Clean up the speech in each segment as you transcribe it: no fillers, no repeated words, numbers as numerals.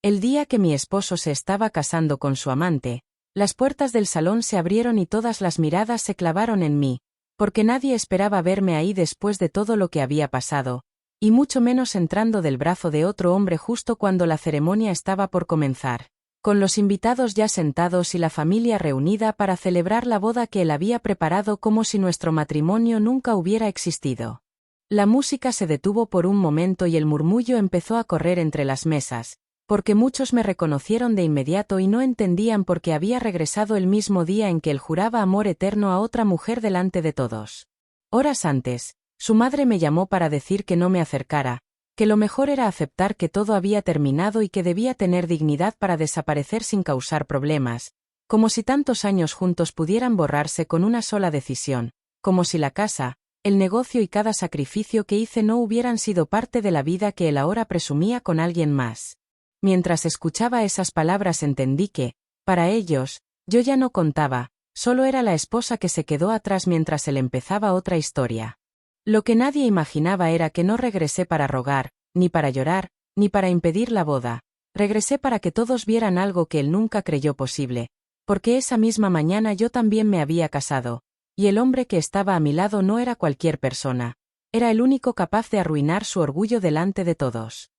El día que mi esposo se estaba casando con su amante, las puertas del salón se abrieron y todas las miradas se clavaron en mí, porque nadie esperaba verme ahí después de todo lo que había pasado, y mucho menos entrando del brazo de otro hombre justo cuando la ceremonia estaba por comenzar, con los invitados ya sentados y la familia reunida para celebrar la boda que él había preparado como si nuestro matrimonio nunca hubiera existido. La música se detuvo por un momento y el murmullo empezó a correr entre las mesas, porque muchos me reconocieron de inmediato y no entendían por qué había regresado el mismo día en que él juraba amor eterno a otra mujer delante de todos. Horas antes, su madre me llamó para decir que no me acercara, que lo mejor era aceptar que todo había terminado y que debía tener dignidad para desaparecer sin causar problemas, como si tantos años juntos pudieran borrarse con una sola decisión, como si la casa, el negocio y cada sacrificio que hice no hubieran sido parte de la vida que él ahora presumía con alguien más. Mientras escuchaba esas palabras entendí que, para ellos, yo ya no contaba, solo era la esposa que se quedó atrás mientras él empezaba otra historia. Lo que nadie imaginaba era que no regresé para rogar, ni para llorar, ni para impedir la boda. Regresé para que todos vieran algo que él nunca creyó posible, porque esa misma mañana yo también me había casado, y el hombre que estaba a mi lado no era cualquier persona, era el único capaz de arruinar su orgullo delante de todos.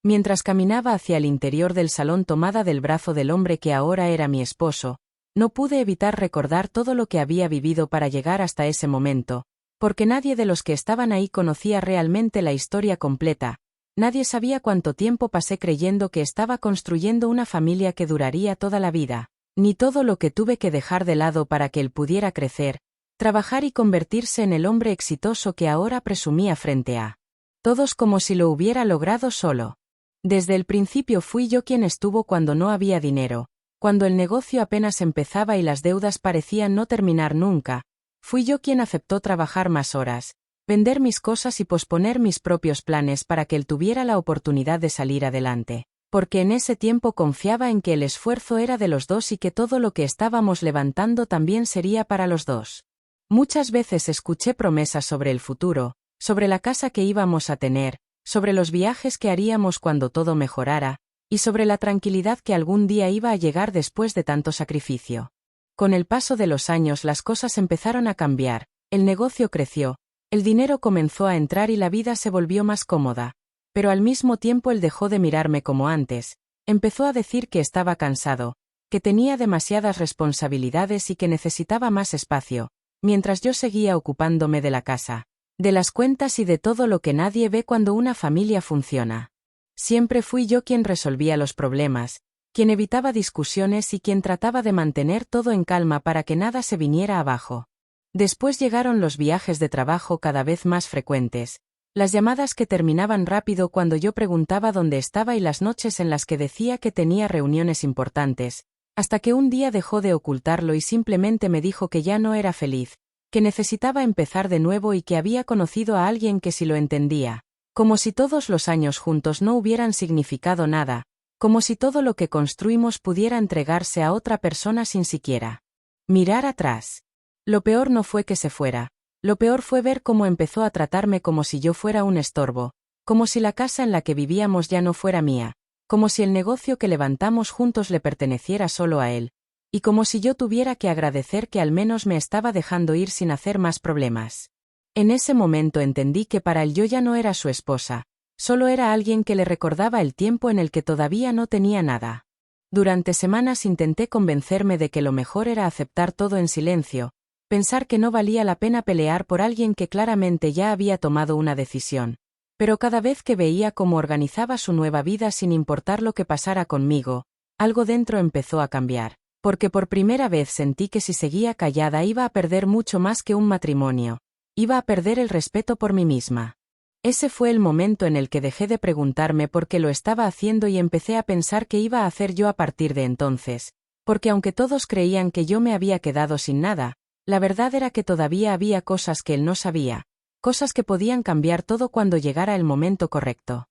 Mientras caminaba hacia el interior del salón tomada del brazo del hombre que ahora era mi esposo, no pude evitar recordar todo lo que había vivido para llegar hasta ese momento, porque nadie de los que estaban ahí conocía realmente la historia completa, nadie sabía cuánto tiempo pasé creyendo que estaba construyendo una familia que duraría toda la vida, ni todo lo que tuve que dejar de lado para que él pudiera crecer, trabajar y convertirse en el hombre exitoso que ahora presumía frente a todos como si lo hubiera logrado solo. Desde el principio fui yo quien estuvo cuando no había dinero, cuando el negocio apenas empezaba y las deudas parecían no terminar nunca, fui yo quien aceptó trabajar más horas, vender mis cosas y posponer mis propios planes para que él tuviera la oportunidad de salir adelante, porque en ese tiempo confiaba en que el esfuerzo era de los dos y que todo lo que estábamos levantando también sería para los dos. Muchas veces escuché promesas sobre el futuro, sobre la casa que íbamos a tener, sobre los viajes que haríamos cuando todo mejorara, y sobre la tranquilidad que algún día iba a llegar después de tanto sacrificio. Con el paso de los años las cosas empezaron a cambiar, el negocio creció, el dinero comenzó a entrar y la vida se volvió más cómoda, pero al mismo tiempo él dejó de mirarme como antes, empezó a decir que estaba cansado, que tenía demasiadas responsabilidades y que necesitaba más espacio, mientras yo seguía ocupándome de la casa, de las cuentas y de todo lo que nadie ve cuando una familia funciona. Siempre fui yo quien resolvía los problemas, quien evitaba discusiones y quien trataba de mantener todo en calma para que nada se viniera abajo. Después llegaron los viajes de trabajo cada vez más frecuentes, las llamadas que terminaban rápido cuando yo preguntaba dónde estaba y las noches en las que decía que tenía reuniones importantes, hasta que un día dejó de ocultarlo y simplemente me dijo que ya no era feliz, que necesitaba empezar de nuevo y que había conocido a alguien que sí lo entendía, como si todos los años juntos no hubieran significado nada, como si todo lo que construimos pudiera entregarse a otra persona sin siquiera mirar atrás. Lo peor no fue que se fuera, lo peor fue ver cómo empezó a tratarme como si yo fuera un estorbo, como si la casa en la que vivíamos ya no fuera mía, como si el negocio que levantamos juntos le perteneciera solo a él, y como si yo tuviera que agradecer que al menos me estaba dejando ir sin hacer más problemas. En ese momento entendí que para él yo ya no era su esposa, solo era alguien que le recordaba el tiempo en el que todavía no tenía nada. Durante semanas intenté convencerme de que lo mejor era aceptar todo en silencio, pensar que no valía la pena pelear por alguien que claramente ya había tomado una decisión. Pero cada vez que veía cómo organizaba su nueva vida sin importar lo que pasara conmigo, algo dentro empezó a cambiar. Porque por primera vez sentí que si seguía callada iba a perder mucho más que un matrimonio, iba a perder el respeto por mí misma. Ese fue el momento en el que dejé de preguntarme por qué lo estaba haciendo y empecé a pensar qué iba a hacer yo a partir de entonces, porque aunque todos creían que yo me había quedado sin nada, la verdad era que todavía había cosas que él no sabía, cosas que podían cambiar todo cuando llegara el momento correcto.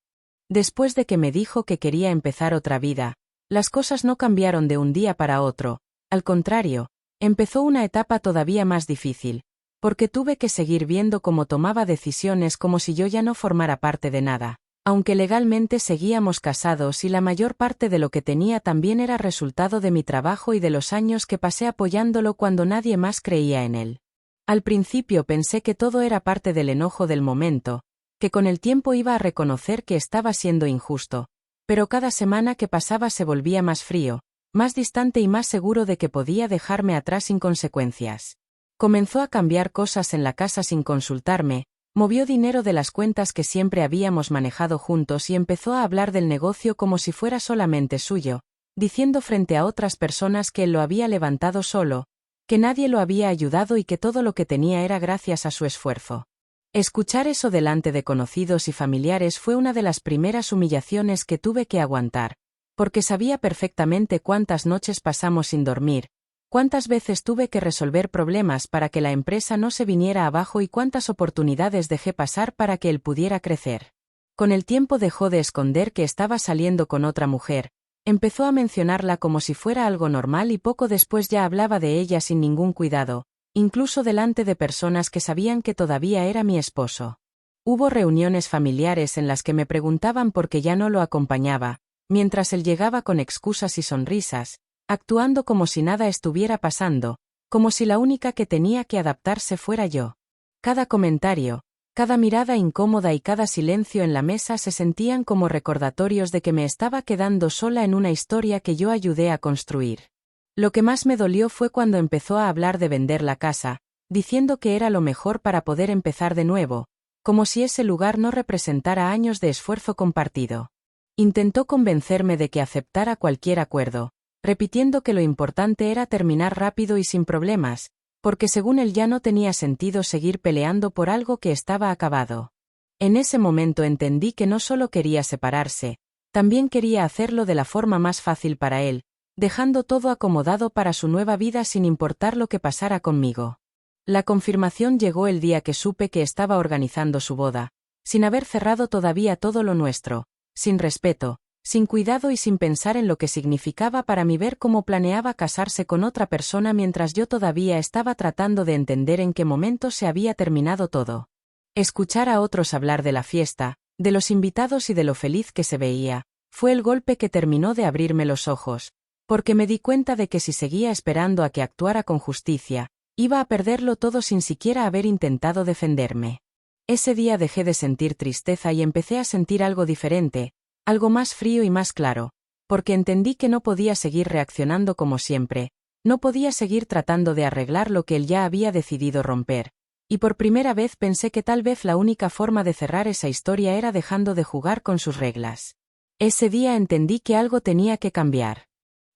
Después de que me dijo que quería empezar otra vida, las cosas no cambiaron de un día para otro, al contrario, empezó una etapa todavía más difícil, porque tuve que seguir viendo cómo tomaba decisiones como si yo ya no formara parte de nada, Aunque legalmente seguíamos casados y la mayor parte de lo que tenía también era resultado de mi trabajo y de los años que pasé apoyándolo cuando nadie más creía en él. Al principio pensé que todo era parte del enojo del momento, que con el tiempo iba a reconocer que estaba siendo injusto, pero cada semana que pasaba se volvía más frío, más distante y más seguro de que podía dejarme atrás sin consecuencias. Comenzó a cambiar cosas en la casa sin consultarme, movió dinero de las cuentas que siempre habíamos manejado juntos y empezó a hablar del negocio como si fuera solamente suyo, diciendo frente a otras personas que él lo había levantado solo, que nadie lo había ayudado y que todo lo que tenía era gracias a su esfuerzo. Escuchar eso delante de conocidos y familiares fue una de las primeras humillaciones que tuve que aguantar, porque sabía perfectamente cuántas noches pasamos sin dormir, cuántas veces tuve que resolver problemas para que la empresa no se viniera abajo y cuántas oportunidades dejé pasar para que él pudiera crecer. Con el tiempo dejó de esconder que estaba saliendo con otra mujer, empezó a mencionarla como si fuera algo normal y poco después ya hablaba de ella sin ningún cuidado, incluso delante de personas que sabían que todavía era mi esposo. Hubo reuniones familiares en las que me preguntaban por qué ya no lo acompañaba, mientras él llegaba con excusas y sonrisas, actuando como si nada estuviera pasando, como si la única que tenía que adaptarse fuera yo. Cada comentario, cada mirada incómoda y cada silencio en la mesa se sentían como recordatorios de que me estaba quedando sola en una historia que yo ayudé a construir. Lo que más me dolió fue cuando empezó a hablar de vender la casa, diciendo que era lo mejor para poder empezar de nuevo, como si ese lugar no representara años de esfuerzo compartido. Intentó convencerme de que aceptara cualquier acuerdo, repitiendo que lo importante era terminar rápido y sin problemas, porque según él ya no tenía sentido seguir peleando por algo que estaba acabado. En ese momento entendí que no solo quería separarse, también quería hacerlo de la forma más fácil para él, dejando todo acomodado para su nueva vida sin importar lo que pasara conmigo. La confirmación llegó el día que supe que estaba organizando su boda, sin haber cerrado todavía todo lo nuestro, sin respeto, sin cuidado y sin pensar en lo que significaba para mí ver cómo planeaba casarse con otra persona mientras yo todavía estaba tratando de entender en qué momento se había terminado todo. Escuchar a otros hablar de la fiesta, de los invitados y de lo feliz que se veía, fue el golpe que terminó de abrirme los ojos, porque me di cuenta de que si seguía esperando a que actuara con justicia, iba a perderlo todo sin siquiera haber intentado defenderme. Ese día dejé de sentir tristeza y empecé a sentir algo diferente, algo más frío y más claro, porque entendí que no podía seguir reaccionando como siempre, no podía seguir tratando de arreglar lo que él ya había decidido romper, y por primera vez pensé que tal vez la única forma de cerrar esa historia era dejando de jugar con sus reglas. Ese día entendí que algo tenía que cambiar.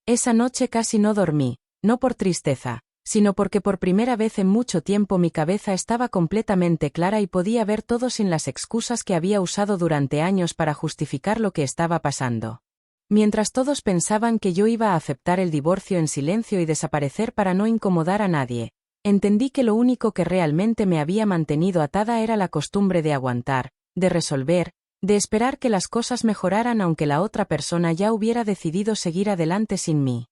Esa noche casi no dormí, no por tristeza, sino porque por primera vez en mucho tiempo mi cabeza estaba completamente clara y podía ver todo sin las excusas que había usado durante años para justificar lo que estaba pasando. Mientras todos pensaban que yo iba a aceptar el divorcio en silencio y desaparecer para no incomodar a nadie, entendí que lo único que realmente me había mantenido atada era la costumbre de aguantar, de resolver, de esperar que las cosas mejoraran aunque la otra persona ya hubiera decidido seguir adelante sin mí.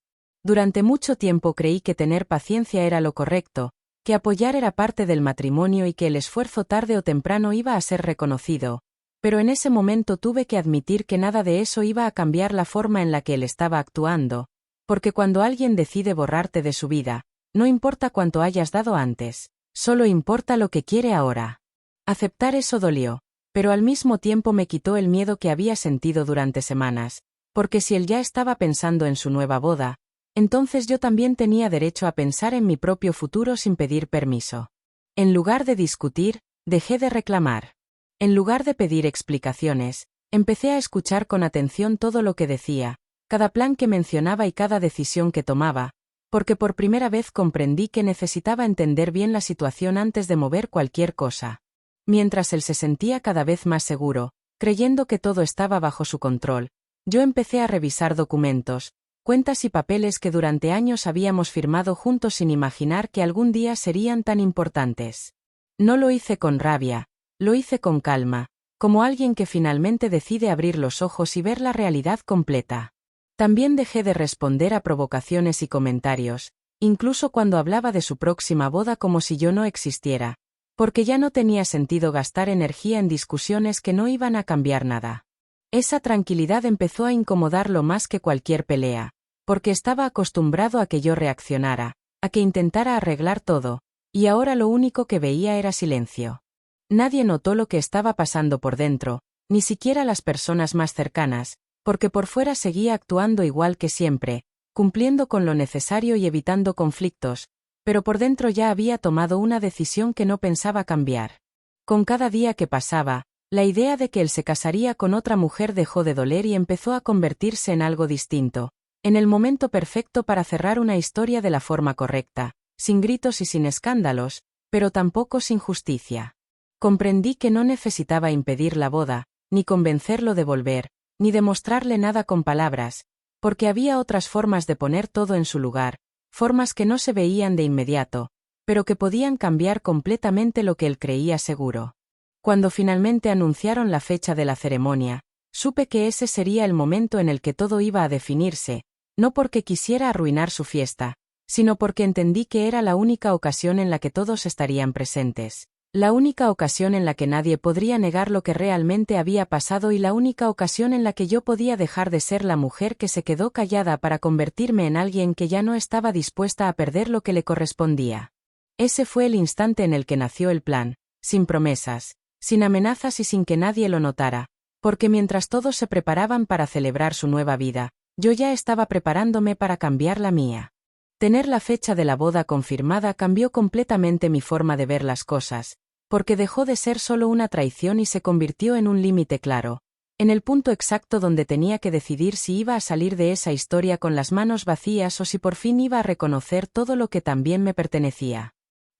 Durante mucho tiempo creí que tener paciencia era lo correcto, que apoyar era parte del matrimonio y que el esfuerzo tarde o temprano iba a ser reconocido, pero en ese momento tuve que admitir que nada de eso iba a cambiar la forma en la que él estaba actuando, porque cuando alguien decide borrarte de su vida, no importa cuánto hayas dado antes, solo importa lo que quiere ahora. Aceptar eso dolió, pero al mismo tiempo me quitó el miedo que había sentido durante semanas, porque si él ya estaba pensando en su nueva boda, entonces yo también tenía derecho a pensar en mi propio futuro sin pedir permiso. En lugar de discutir, dejé de reclamar. En lugar de pedir explicaciones, empecé a escuchar con atención todo lo que decía, cada plan que mencionaba y cada decisión que tomaba, porque por primera vez comprendí que necesitaba entender bien la situación antes de mover cualquier cosa. Mientras él se sentía cada vez más seguro, creyendo que todo estaba bajo su control, yo empecé a revisar documentos, cuentas y papeles que durante años habíamos firmado juntos sin imaginar que algún día serían tan importantes. No lo hice con rabia, lo hice con calma, como alguien que finalmente decide abrir los ojos y ver la realidad completa. También dejé de responder a provocaciones y comentarios, incluso cuando hablaba de su próxima boda como si yo no existiera, porque ya no tenía sentido gastar energía en discusiones que no iban a cambiar nada. Esa tranquilidad empezó a incomodarlo más que cualquier pelea, porque estaba acostumbrado a que yo reaccionara, a que intentara arreglar todo, y ahora lo único que veía era silencio. Nadie notó lo que estaba pasando por dentro, ni siquiera las personas más cercanas, porque por fuera seguía actuando igual que siempre, cumpliendo con lo necesario y evitando conflictos, pero por dentro ya había tomado una decisión que no pensaba cambiar. Con cada día que pasaba, la idea de que él se casaría con otra mujer dejó de doler y empezó a convertirse en algo distinto, en el momento perfecto para cerrar una historia de la forma correcta, sin gritos y sin escándalos, pero tampoco sin justicia. Comprendí que no necesitaba impedir la boda, ni convencerlo de volver, ni demostrarle nada con palabras, porque había otras formas de poner todo en su lugar, formas que no se veían de inmediato, pero que podían cambiar completamente lo que él creía seguro. Cuando finalmente anunciaron la fecha de la ceremonia, supe que ese sería el momento en el que todo iba a definirse, no porque quisiera arruinar su fiesta, sino porque entendí que era la única ocasión en la que todos estarían presentes. La única ocasión en la que nadie podría negar lo que realmente había pasado y la única ocasión en la que yo podía dejar de ser la mujer que se quedó callada para convertirme en alguien que ya no estaba dispuesta a perder lo que le correspondía. Ese fue el instante en el que nació el plan, sin promesas, sin amenazas y sin que nadie lo notara, porque mientras todos se preparaban para celebrar su nueva vida, yo ya estaba preparándome para cambiar la mía. Tener la fecha de la boda confirmada cambió completamente mi forma de ver las cosas, porque dejó de ser solo una traición y se convirtió en un límite claro, en el punto exacto donde tenía que decidir si iba a salir de esa historia con las manos vacías o si por fin iba a reconocer todo lo que también me pertenecía.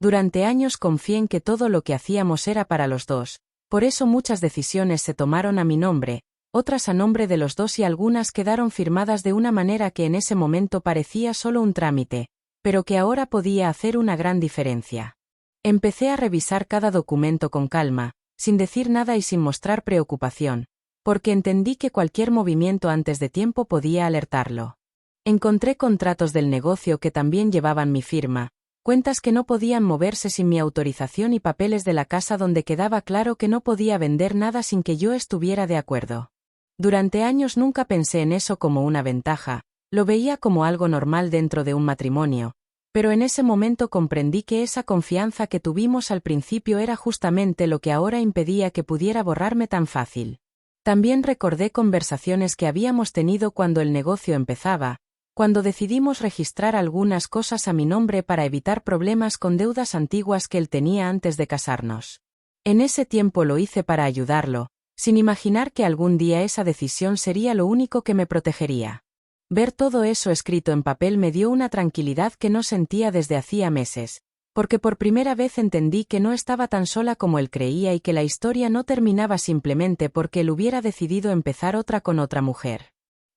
Durante años confié en que todo lo que hacíamos era para los dos, por eso muchas decisiones se tomaron a mi nombre, otras a nombre de los dos y algunas quedaron firmadas de una manera que en ese momento parecía solo un trámite, pero que ahora podía hacer una gran diferencia. Empecé a revisar cada documento con calma, sin decir nada y sin mostrar preocupación, porque entendí que cualquier movimiento antes de tiempo podía alertarlo. Encontré contratos del negocio que también llevaban mi firma, cuentas que no podían moverse sin mi autorización y papeles de la casa donde quedaba claro que no podía vender nada sin que yo estuviera de acuerdo. Durante años nunca pensé en eso como una ventaja, lo veía como algo normal dentro de un matrimonio, pero en ese momento comprendí que esa confianza que tuvimos al principio era justamente lo que ahora impedía que pudiera borrarme tan fácil. También recordé conversaciones que habíamos tenido cuando el negocio empezaba, cuando decidimos registrar algunas cosas a mi nombre para evitar problemas con deudas antiguas que él tenía antes de casarnos. En ese tiempo lo hice para ayudarlo, sin imaginar que algún día esa decisión sería lo único que me protegería. Ver todo eso escrito en papel me dio una tranquilidad que no sentía desde hacía meses, porque por primera vez entendí que no estaba tan sola como él creía y que la historia no terminaba simplemente porque él hubiera decidido empezar otra con otra mujer.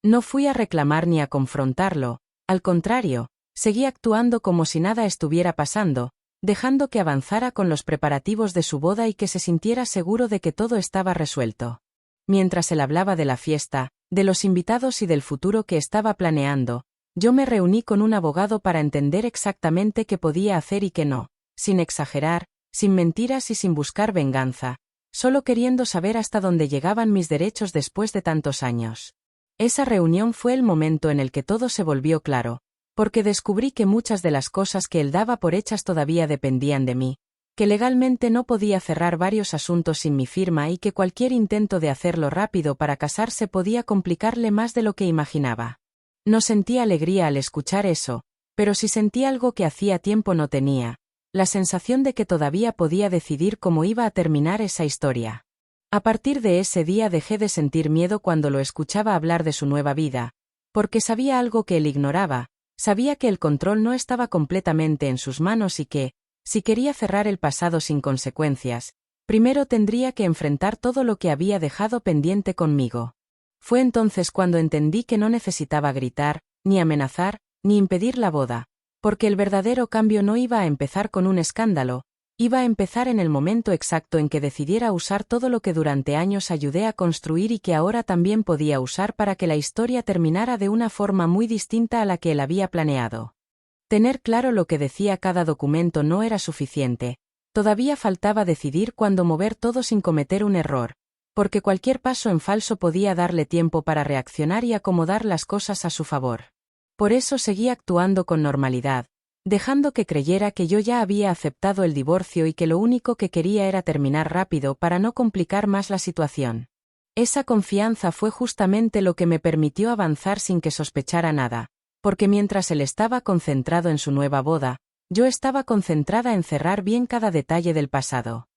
No fui a reclamar ni a confrontarlo, al contrario, seguí actuando como si nada estuviera pasando, dejando que avanzara con los preparativos de su boda y que se sintiera seguro de que todo estaba resuelto. Mientras él hablaba de la fiesta, de los invitados y del futuro que estaba planeando, yo me reuní con un abogado para entender exactamente qué podía hacer y qué no, sin exagerar, sin mentiras y sin buscar venganza, solo queriendo saber hasta dónde llegaban mis derechos después de tantos años. Esa reunión fue el momento en el que todo se volvió claro, porque descubrí que muchas de las cosas que él daba por hechas todavía dependían de mí, que legalmente no podía cerrar varios asuntos sin mi firma y que cualquier intento de hacerlo rápido para casarse podía complicarle más de lo que imaginaba. No sentí alegría al escuchar eso, pero sí sentí algo que hacía tiempo no tenía, la sensación de que todavía podía decidir cómo iba a terminar esa historia. A partir de ese día dejé de sentir miedo cuando lo escuchaba hablar de su nueva vida, porque sabía algo que él ignoraba, sabía que el control no estaba completamente en sus manos y que, si quería cerrar el pasado sin consecuencias, primero tendría que enfrentar todo lo que había dejado pendiente conmigo. Fue entonces cuando entendí que no necesitaba gritar, ni amenazar, ni impedir la boda, porque el verdadero cambio no iba a empezar con un escándalo, iba a empezar en el momento exacto en que decidiera usar todo lo que durante años ayudé a construir y que ahora también podía usar para que la historia terminara de una forma muy distinta a la que él había planeado. Tener claro lo que decía cada documento no era suficiente, todavía faltaba decidir cuándo mover todo sin cometer un error, porque cualquier paso en falso podía darle tiempo para reaccionar y acomodar las cosas a su favor. Por eso seguí actuando con normalidad, dejando que creyera que yo ya había aceptado el divorcio y que lo único que quería era terminar rápido para no complicar más la situación. Esa confianza fue justamente lo que me permitió avanzar sin que sospechara nada, porque mientras él estaba concentrado en su nueva boda, yo estaba concentrada en cerrar bien cada detalle del pasado.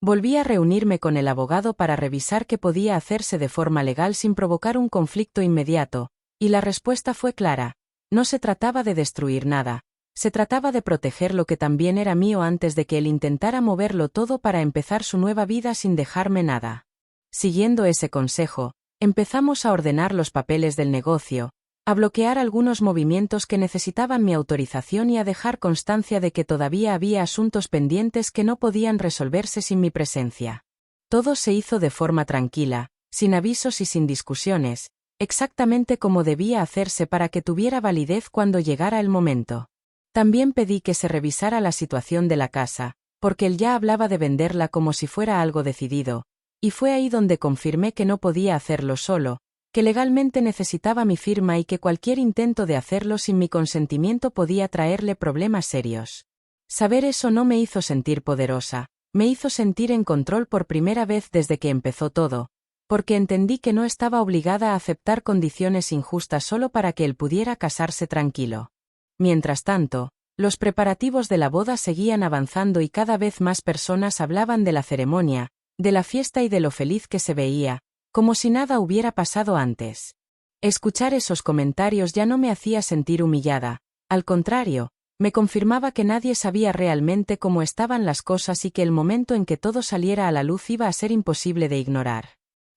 Volví a reunirme con el abogado para revisar qué podía hacerse de forma legal sin provocar un conflicto inmediato, y la respuesta fue clara: no se trataba de destruir nada, se trataba de proteger lo que también era mío antes de que él intentara moverlo todo para empezar su nueva vida sin dejarme nada. Siguiendo ese consejo, empezamos a ordenar los papeles del negocio, a bloquear algunos movimientos que necesitaban mi autorización y a dejar constancia de que todavía había asuntos pendientes que no podían resolverse sin mi presencia. Todo se hizo de forma tranquila, sin avisos y sin discusiones, exactamente como debía hacerse para que tuviera validez cuando llegara el momento. También pedí que se revisara la situación de la casa, porque él ya hablaba de venderla como si fuera algo decidido, y fue ahí donde confirmé que no podía hacerlo solo, que legalmente necesitaba mi firma y que cualquier intento de hacerlo sin mi consentimiento podía traerle problemas serios. Saber eso no me hizo sentir poderosa, me hizo sentir en control por primera vez desde que empezó todo, porque entendí que no estaba obligada a aceptar condiciones injustas solo para que él pudiera casarse tranquilo. Mientras tanto, los preparativos de la boda seguían avanzando y cada vez más personas hablaban de la ceremonia, de la fiesta y de lo feliz que se veía, como si nada hubiera pasado antes. Escuchar esos comentarios ya no me hacía sentir humillada, al contrario, me confirmaba que nadie sabía realmente cómo estaban las cosas y que el momento en que todo saliera a la luz iba a ser imposible de ignorar.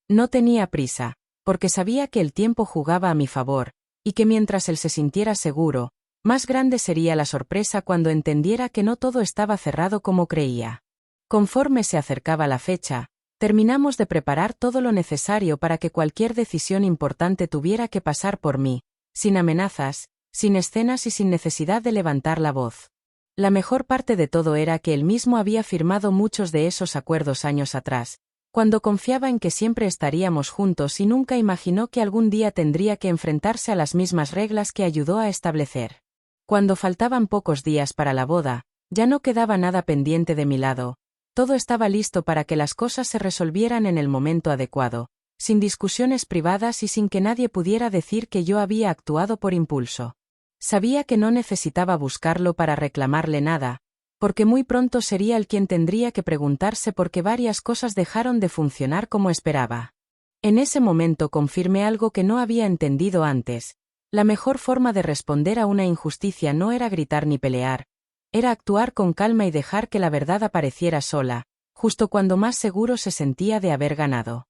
No tenía prisa, porque sabía que el tiempo jugaba a mi favor, y que mientras él se sintiera seguro, más grande sería la sorpresa cuando entendiera que no todo estaba cerrado como creía. Conforme se acercaba la fecha, terminamos de preparar todo lo necesario para que cualquier decisión importante tuviera que pasar por mí, sin amenazas, sin escenas y sin necesidad de levantar la voz. La mejor parte de todo era que él mismo había firmado muchos de esos acuerdos años atrás, cuando confiaba en que siempre estaríamos juntos y nunca imaginó que algún día tendría que enfrentarse a las mismas reglas que ayudó a establecer. Cuando faltaban pocos días para la boda, ya no quedaba nada pendiente de mi lado. Todo estaba listo para que las cosas se resolvieran en el momento adecuado, sin discusiones privadas y sin que nadie pudiera decir que yo había actuado por impulso. Sabía que no necesitaba buscarlo para reclamarle nada, porque muy pronto sería él quien tendría que preguntarse por qué varias cosas dejaron de funcionar como esperaba. En ese momento confirmé algo que no había entendido antes: la mejor forma de responder a una injusticia no era gritar ni pelear, era actuar con calma y dejar que la verdad apareciera sola, justo cuando más seguro se sentía de haber ganado.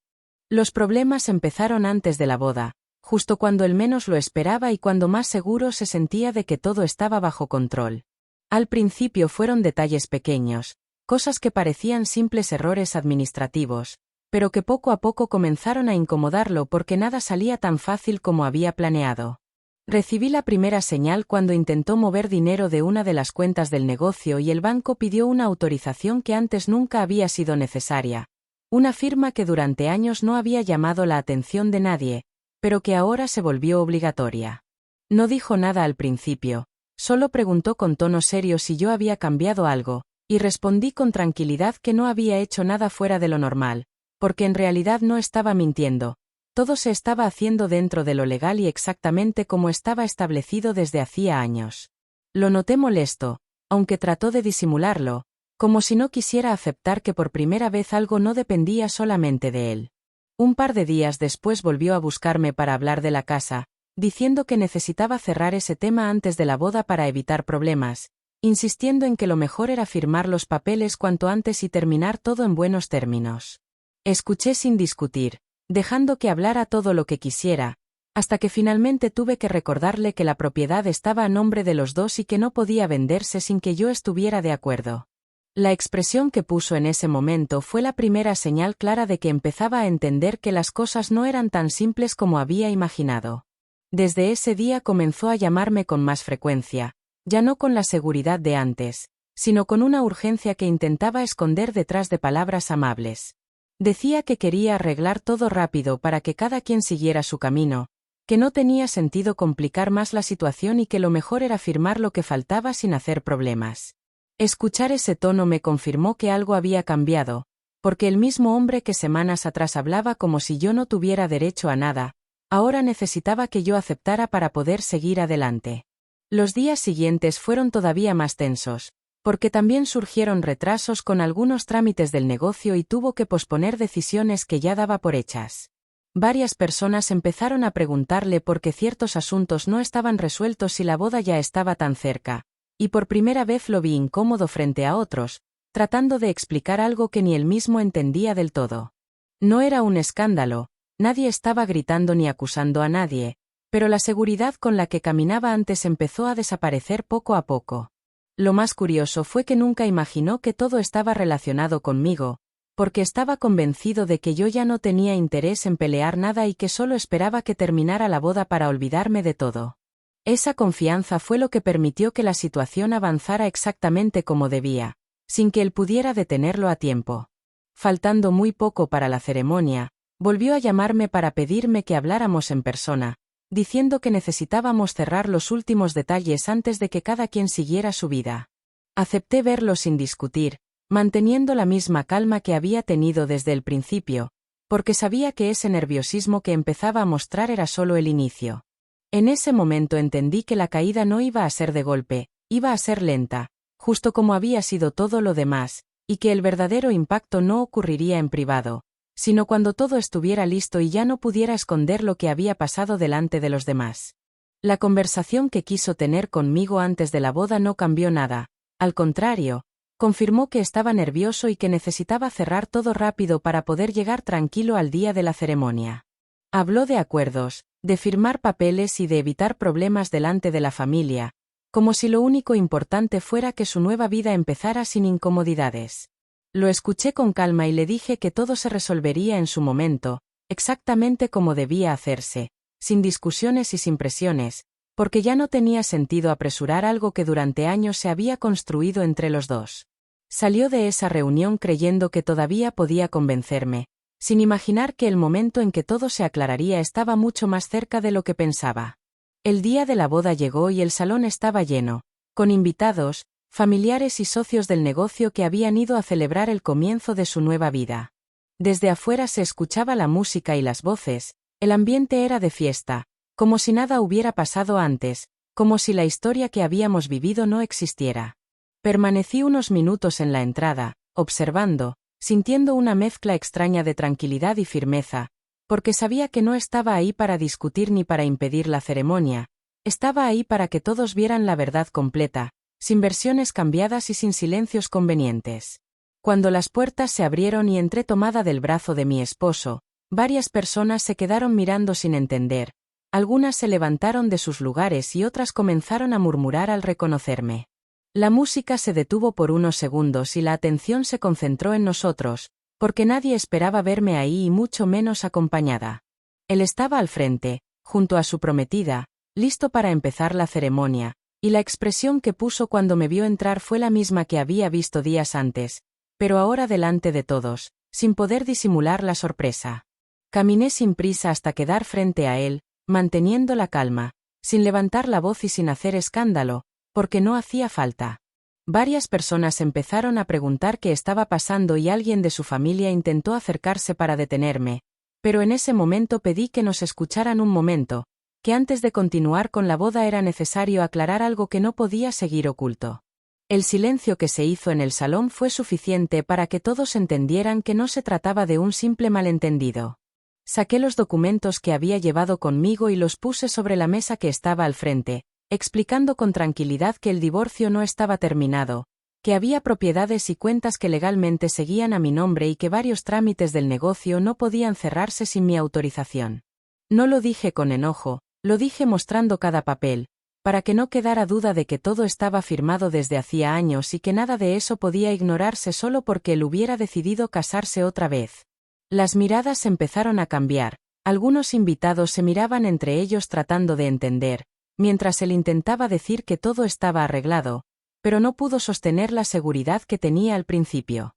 Los problemas empezaron antes de la boda, justo cuando él menos lo esperaba y cuando más seguro se sentía de que todo estaba bajo control. Al principio fueron detalles pequeños, cosas que parecían simples errores administrativos, pero que poco a poco comenzaron a incomodarlo porque nada salía tan fácil como había planeado. Recibí la primera señal cuando intentó mover dinero de una de las cuentas del negocio y el banco pidió una autorización que antes nunca había sido necesaria. Una firma que durante años no había llamado la atención de nadie, pero que ahora se volvió obligatoria. No dijo nada al principio, solo preguntó con tono serio si yo había cambiado algo, y respondí con tranquilidad que no había hecho nada fuera de lo normal, porque en realidad no estaba mintiendo. Todo se estaba haciendo dentro de lo legal y exactamente como estaba establecido desde hacía años. Lo noté molesto, aunque trató de disimularlo, como si no quisiera aceptar que por primera vez algo no dependía solamente de él. Un par de días después volvió a buscarme para hablar de la casa, diciendo que necesitaba cerrar ese tema antes de la boda para evitar problemas, insistiendo en que lo mejor era firmar los papeles cuanto antes y terminar todo en buenos términos. Escuché sin discutir, dejando que hablara todo lo que quisiera, hasta que finalmente tuve que recordarle que la propiedad estaba a nombre de los dos y que no podía venderse sin que yo estuviera de acuerdo. La expresión que puso en ese momento fue la primera señal clara de que empezaba a entender que las cosas no eran tan simples como había imaginado. Desde ese día comenzó a llamarme con más frecuencia, ya no con la seguridad de antes, sino con una urgencia que intentaba esconder detrás de palabras amables. Decía que quería arreglar todo rápido para que cada quien siguiera su camino, que no tenía sentido complicar más la situación y que lo mejor era firmar lo que faltaba sin hacer problemas. Escuchar ese tono me confirmó que algo había cambiado, porque el mismo hombre que semanas atrás hablaba como si yo no tuviera derecho a nada, ahora necesitaba que yo aceptara para poder seguir adelante. Los días siguientes fueron todavía más tensos, porque también surgieron retrasos con algunos trámites del negocio y tuvo que posponer decisiones que ya daba por hechas. Varias personas empezaron a preguntarle por qué ciertos asuntos no estaban resueltos y la boda ya estaba tan cerca, y por primera vez lo vi incómodo frente a otros, tratando de explicar algo que ni él mismo entendía del todo. No era un escándalo, nadie estaba gritando ni acusando a nadie, pero la seguridad con la que caminaba antes empezó a desaparecer poco a poco. Lo más curioso fue que nunca imaginó que todo estaba relacionado conmigo, porque estaba convencido de que yo ya no tenía interés en pelear nada y que solo esperaba que terminara la boda para olvidarme de todo. Esa confianza fue lo que permitió que la situación avanzara exactamente como debía, sin que él pudiera detenerlo a tiempo. Faltando muy poco para la ceremonia, volvió a llamarme para pedirme que habláramos en persona, diciendo que necesitábamos cerrar los últimos detalles antes de que cada quien siguiera su vida. Acepté verlo sin discutir, manteniendo la misma calma que había tenido desde el principio, porque sabía que ese nerviosismo que empezaba a mostrar era solo el inicio. En ese momento entendí que la caída no iba a ser de golpe, iba a ser lenta, justo como había sido todo lo demás, y que el verdadero impacto no ocurriría en privado, sino cuando todo estuviera listo y ya no pudiera esconder lo que había pasado delante de los demás. La conversación que quiso tener conmigo antes de la boda no cambió nada, al contrario, confirmó que estaba nervioso y que necesitaba cerrar todo rápido para poder llegar tranquilo al día de la ceremonia. Habló de acuerdos, de firmar papeles y de evitar problemas delante de la familia, como si lo único importante fuera que su nueva vida empezara sin incomodidades. Lo escuché con calma y le dije que todo se resolvería en su momento, exactamente como debía hacerse, sin discusiones y sin presiones, porque ya no tenía sentido apresurar algo que durante años se había construido entre los dos. Salió de esa reunión creyendo que todavía podía convencerme, sin imaginar que el momento en que todo se aclararía estaba mucho más cerca de lo que pensaba. El día de la boda llegó y el salón estaba lleno, con invitados, familiares y socios del negocio que habían ido a celebrar el comienzo de su nueva vida. Desde afuera se escuchaba la música y las voces, el ambiente era de fiesta, como si nada hubiera pasado antes, como si la historia que habíamos vivido no existiera. Permanecí unos minutos en la entrada, observando, sintiendo una mezcla extraña de tranquilidad y firmeza, porque sabía que no estaba ahí para discutir ni para impedir la ceremonia, estaba ahí para que todos vieran la verdad completa, sin versiones cambiadas y sin silencios convenientes. Cuando las puertas se abrieron y entré tomada del brazo de mi esposo, varias personas se quedaron mirando sin entender. Algunas se levantaron de sus lugares y otras comenzaron a murmurar al reconocerme. La música se detuvo por unos segundos y la atención se concentró en nosotros, porque nadie esperaba verme ahí y mucho menos acompañada. Él estaba al frente, junto a su prometida, listo para empezar la ceremonia, y la expresión que puso cuando me vio entrar fue la misma que había visto días antes, pero ahora delante de todos, sin poder disimular la sorpresa. Caminé sin prisa hasta quedar frente a él, manteniendo la calma, sin levantar la voz y sin hacer escándalo, porque no hacía falta. Varias personas empezaron a preguntar qué estaba pasando y alguien de su familia intentó acercarse para detenerme, pero en ese momento pedí que nos escucharan un momento, que antes de continuar con la boda era necesario aclarar algo que no podía seguir oculto. El silencio que se hizo en el salón fue suficiente para que todos entendieran que no se trataba de un simple malentendido. Saqué los documentos que había llevado conmigo y los puse sobre la mesa que estaba al frente, explicando con tranquilidad que el divorcio no estaba terminado, que había propiedades y cuentas que legalmente seguían a mi nombre y que varios trámites del negocio no podían cerrarse sin mi autorización. No lo dije con enojo, lo dije mostrando cada papel, para que no quedara duda de que todo estaba firmado desde hacía años y que nada de eso podía ignorarse solo porque él hubiera decidido casarse otra vez. Las miradas empezaron a cambiar, algunos invitados se miraban entre ellos tratando de entender, mientras él intentaba decir que todo estaba arreglado, pero no pudo sostener la seguridad que tenía al principio.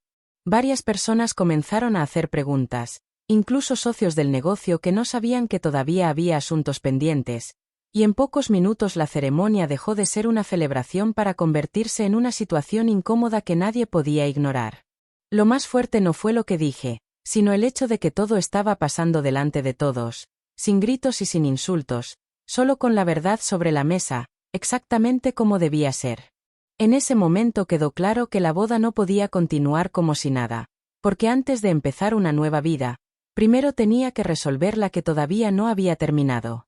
Varias personas comenzaron a hacer preguntas, incluso socios del negocio que no sabían que todavía había asuntos pendientes, y en pocos minutos la ceremonia dejó de ser una celebración para convertirse en una situación incómoda que nadie podía ignorar. Lo más fuerte no fue lo que dije, sino el hecho de que todo estaba pasando delante de todos, sin gritos y sin insultos, solo con la verdad sobre la mesa, exactamente como debía ser. En ese momento quedó claro que la boda no podía continuar como si nada, porque antes de empezar una nueva vida, primero tenía que resolver la que todavía no había terminado.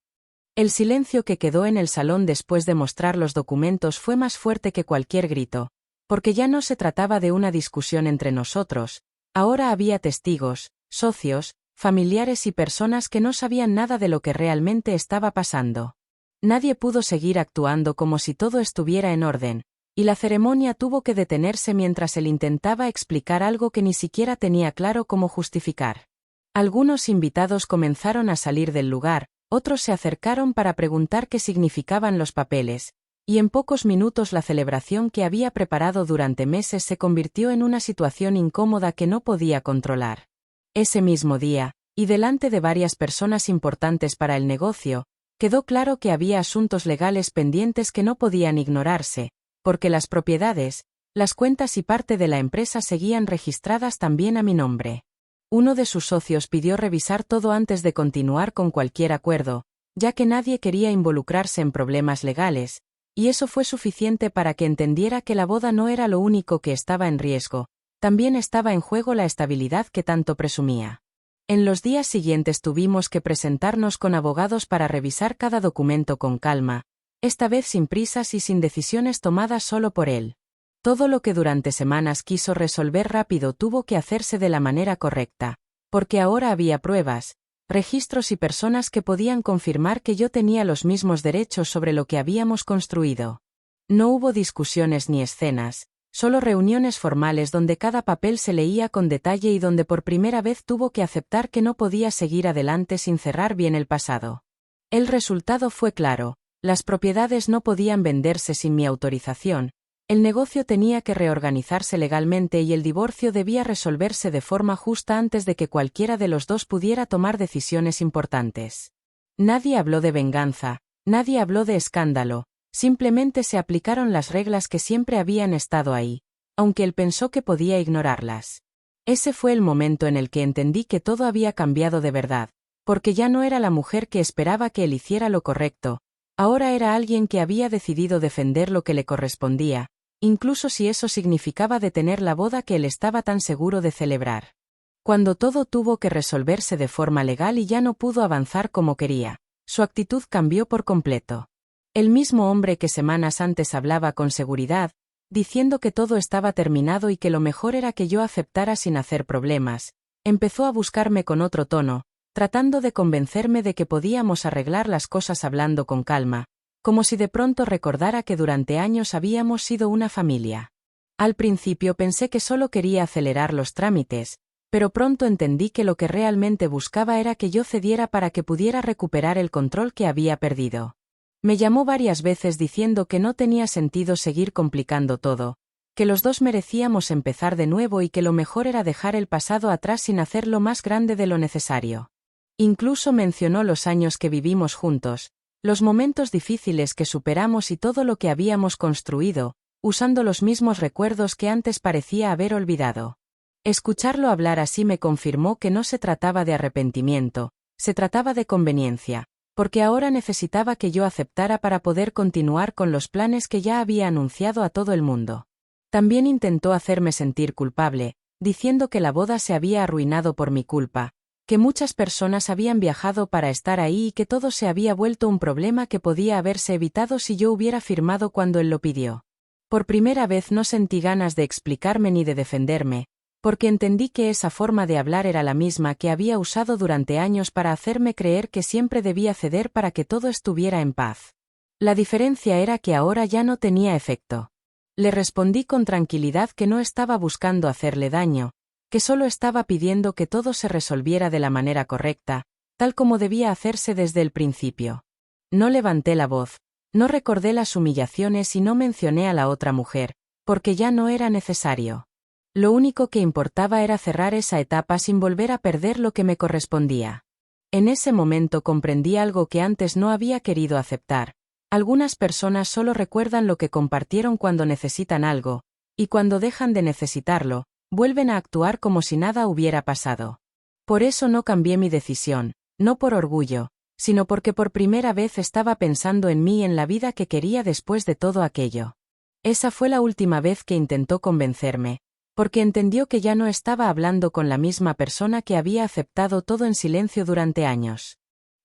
El silencio que quedó en el salón después de mostrar los documentos fue más fuerte que cualquier grito, porque ya no se trataba de una discusión entre nosotros, ahora había testigos, socios, familiares y personas que no sabían nada de lo que realmente estaba pasando. Nadie pudo seguir actuando como si todo estuviera en orden, y la ceremonia tuvo que detenerse mientras él intentaba explicar algo que ni siquiera tenía claro cómo justificar. Algunos invitados comenzaron a salir del lugar, otros se acercaron para preguntar qué significaban los papeles, y en pocos minutos la celebración que había preparado durante meses se convirtió en una situación incómoda que no podía controlar. Ese mismo día, y delante de varias personas importantes para el negocio, quedó claro que había asuntos legales pendientes que no podían ignorarse, porque las propiedades, las cuentas y parte de la empresa seguían registradas también a mi nombre. Uno de sus socios pidió revisar todo antes de continuar con cualquier acuerdo, ya que nadie quería involucrarse en problemas legales, y eso fue suficiente para que entendiera que la boda no era lo único que estaba en riesgo, también estaba en juego la estabilidad que tanto presumía. En los días siguientes tuvimos que presentarnos con abogados para revisar cada documento con calma, esta vez sin prisas y sin decisiones tomadas solo por él. Todo lo que durante semanas quiso resolver rápido tuvo que hacerse de la manera correcta, porque ahora había pruebas, registros y personas que podían confirmar que yo tenía los mismos derechos sobre lo que habíamos construido. No hubo discusiones ni escenas, solo reuniones formales donde cada papel se leía con detalle y donde por primera vez tuvo que aceptar que no podía seguir adelante sin cerrar bien el pasado. El resultado fue claro. Las propiedades no podían venderse sin mi autorización, el negocio tenía que reorganizarse legalmente y el divorcio debía resolverse de forma justa antes de que cualquiera de los dos pudiera tomar decisiones importantes. Nadie habló de venganza, nadie habló de escándalo, simplemente se aplicaron las reglas que siempre habían estado ahí, aunque él pensó que podía ignorarlas. Ese fue el momento en el que entendí que todo había cambiado de verdad, porque ya no era la mujer que esperaba que él hiciera lo correcto. Ahora era alguien que había decidido defender lo que le correspondía, incluso si eso significaba detener la boda que él estaba tan seguro de celebrar. Cuando todo tuvo que resolverse de forma legal y ya no pudo avanzar como quería, su actitud cambió por completo. El mismo hombre que semanas antes hablaba con seguridad, diciendo que todo estaba terminado y que lo mejor era que yo aceptara sin hacer problemas, empezó a buscarme con otro tono, tratando de convencerme de que podíamos arreglar las cosas hablando con calma, como si de pronto recordara que durante años habíamos sido una familia. Al principio pensé que solo quería acelerar los trámites, pero pronto entendí que lo que realmente buscaba era que yo cediera para que pudiera recuperar el control que había perdido. Me llamó varias veces diciendo que no tenía sentido seguir complicando todo, que los dos merecíamos empezar de nuevo y que lo mejor era dejar el pasado atrás sin hacerlo más grande de lo necesario. Incluso mencionó los años que vivimos juntos, los momentos difíciles que superamos y todo lo que habíamos construido, usando los mismos recuerdos que antes parecía haber olvidado. Escucharlo hablar así me confirmó que no se trataba de arrepentimiento, se trataba de conveniencia, porque ahora necesitaba que yo aceptara para poder continuar con los planes que ya había anunciado a todo el mundo. También intentó hacerme sentir culpable, diciendo que la boda se había arruinado por mi culpa, que muchas personas habían viajado para estar ahí y que todo se había vuelto un problema que podía haberse evitado si yo hubiera firmado cuando él lo pidió. Por primera vez no sentí ganas de explicarme ni de defenderme, porque entendí que esa forma de hablar era la misma que había usado durante años para hacerme creer que siempre debía ceder para que todo estuviera en paz. La diferencia era que ahora ya no tenía efecto. Le respondí con tranquilidad que no estaba buscando hacerle daño, que solo estaba pidiendo que todo se resolviera de la manera correcta, tal como debía hacerse desde el principio. No levanté la voz, no recordé las humillaciones y no mencioné a la otra mujer, porque ya no era necesario. Lo único que importaba era cerrar esa etapa sin volver a perder lo que me correspondía. En ese momento comprendí algo que antes no había querido aceptar. Algunas personas solo recuerdan lo que compartieron cuando necesitan algo, y cuando dejan de necesitarlo, vuelven a actuar como si nada hubiera pasado. Por eso no cambié mi decisión, no por orgullo, sino porque por primera vez estaba pensando en mí y en la vida que quería después de todo aquello. Esa fue la última vez que intentó convencerme, porque entendió que ya no estaba hablando con la misma persona que había aceptado todo en silencio durante años.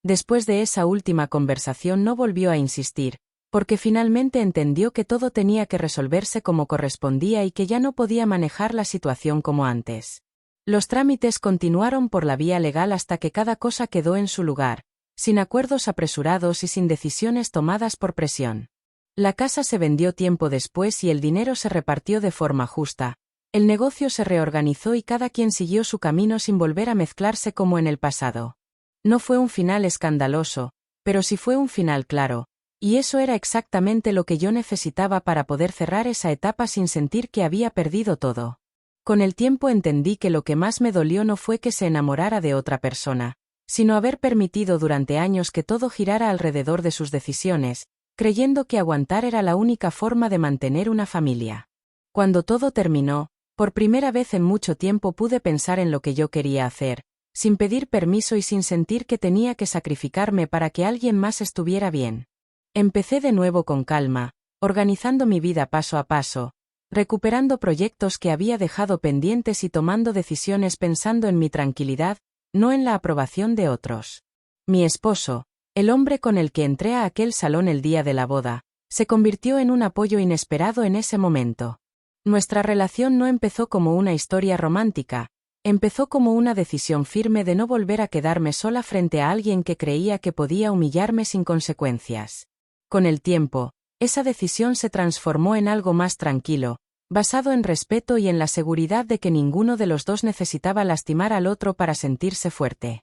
Después de esa última conversación no volvió a insistir, porque finalmente entendió que todo tenía que resolverse como correspondía y que ya no podía manejar la situación como antes. Los trámites continuaron por la vía legal hasta que cada cosa quedó en su lugar, sin acuerdos apresurados y sin decisiones tomadas por presión. La casa se vendió tiempo después y el dinero se repartió de forma justa. El negocio se reorganizó y cada quien siguió su camino sin volver a mezclarse como en el pasado. No fue un final escandaloso, pero sí fue un final claro, y eso era exactamente lo que yo necesitaba para poder cerrar esa etapa sin sentir que había perdido todo. Con el tiempo entendí que lo que más me dolió no fue que se enamorara de otra persona, sino haber permitido durante años que todo girara alrededor de sus decisiones, creyendo que aguantar era la única forma de mantener una familia. Cuando todo terminó, por primera vez en mucho tiempo pude pensar en lo que yo quería hacer, sin pedir permiso y sin sentir que tenía que sacrificarme para que alguien más estuviera bien. Empecé de nuevo con calma, organizando mi vida paso a paso, recuperando proyectos que había dejado pendientes y tomando decisiones pensando en mi tranquilidad, no en la aprobación de otros. Mi esposo, el hombre con el que entré a aquel salón el día de la boda, se convirtió en un apoyo inesperado en ese momento. Nuestra relación no empezó como una historia romántica, empezó como una decisión firme de no volver a quedarme sola frente a alguien que creía que podía humillarme sin consecuencias. Con el tiempo, esa decisión se transformó en algo más tranquilo, basado en respeto y en la seguridad de que ninguno de los dos necesitaba lastimar al otro para sentirse fuerte.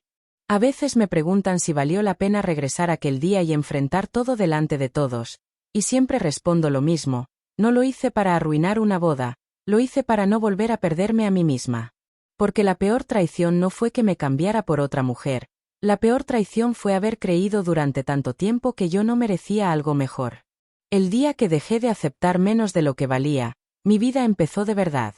A veces me preguntan si valió la pena regresar aquel día y enfrentar todo delante de todos, y siempre respondo lo mismo: no lo hice para arruinar una boda, lo hice para no volver a perderme a mí misma. Porque la peor traición no fue que me cambiara por otra mujer, la peor traición fue haber creído durante tanto tiempo que yo no merecía algo mejor. El día que dejé de aceptar menos de lo que valía, mi vida empezó de verdad.